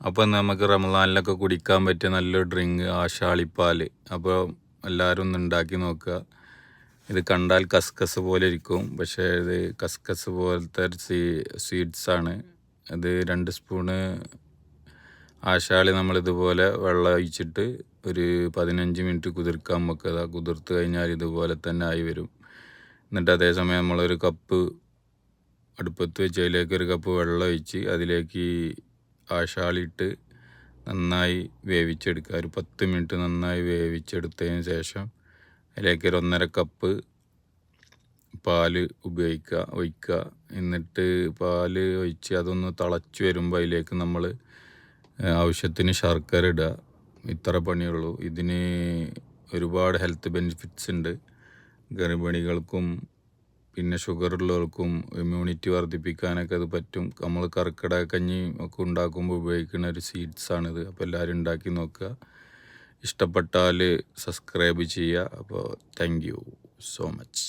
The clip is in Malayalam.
അപ്പോൾ നമുക്ക് റമദാനിലൊക്കെ കുടിക്കാൻ പറ്റിയ നല്ലൊരു ഡ്രിങ്ക് ആശാളിപ്പാൽ. അപ്പോൾ എല്ലാവരും ഒന്ന് ഉണ്ടാക്കി നോക്കുക. ഇത് കണ്ടാൽ കസ്കസ് പോലെ ഇരിക്കും, പക്ഷേ ഇത് കസ്കസ് പോലത്തെ ഒരു സ്വീറ്റ്സാണ്. ഇത് 2 സ്പൂണ് ആശാളി നമ്മളിതുപോലെ വെള്ളം ഒഴിച്ചിട്ട് ഒരു 15 മിനിറ്റ് കുതിർക്കാൻ വെക്കുക. കുതിർത്ത് കഴിഞ്ഞാൽ ഇതുപോലെ തന്നെ ആയി വരും. എന്നിട്ട് അതേസമയം നമ്മളൊരു കപ്പ് അടുപ്പത്ത് വെച്ച് അതിലേക്ക് ഒരു കപ്പ് വെള്ളം ഒഴിച്ച് അതിലേക്ക് ആശാളിയിട്ട് നന്നായി വേവിച്ചെടുക്കുക. ഒരു 10 മിനിറ്റ് നന്നായി വേവിച്ചെടുത്തതിന് ശേഷം അതിലേക്ക് ഒരു 1.5 കപ്പ് പാല് ഒഴിക്കുക. എന്നിട്ട് പാല് ഒഴിച്ച് അതൊന്ന് തിളച്ച് വരുമ്പോൾ അതിലേക്ക് നമ്മൾ ആവശ്യത്തിന് ശർക്കര ഇടുക. ഇത്ര പണിയുള്ളൂ. ഇതിന് ഒരുപാട് ഹെൽത്ത് ബെനിഫിറ്റ്സ് ഉണ്ട്. ഗർഭിണികൾക്കും പിന്നെ ഷുഗറുള്ളവർക്കും ഇമ്മ്യൂണിറ്റി വർദ്ധിപ്പിക്കാനൊക്കെ അത് പറ്റും. നമ്മൾ കർക്കിടക കഞ്ഞി ഒക്കെ ഉണ്ടാക്കുമ്പോൾ ഉപയോഗിക്കുന്ന ഒരു സ്വീറ്റ്സാണിത്. അപ്പോൾ എല്ലാവരും ഉണ്ടാക്കി നോക്കുക. ഇഷ്ടപ്പെട്ടാൽ സബ്സ്ക്രൈബ് ചെയ്യുക. അപ്പോൾ താങ്ക് യു സോ മച്ച്.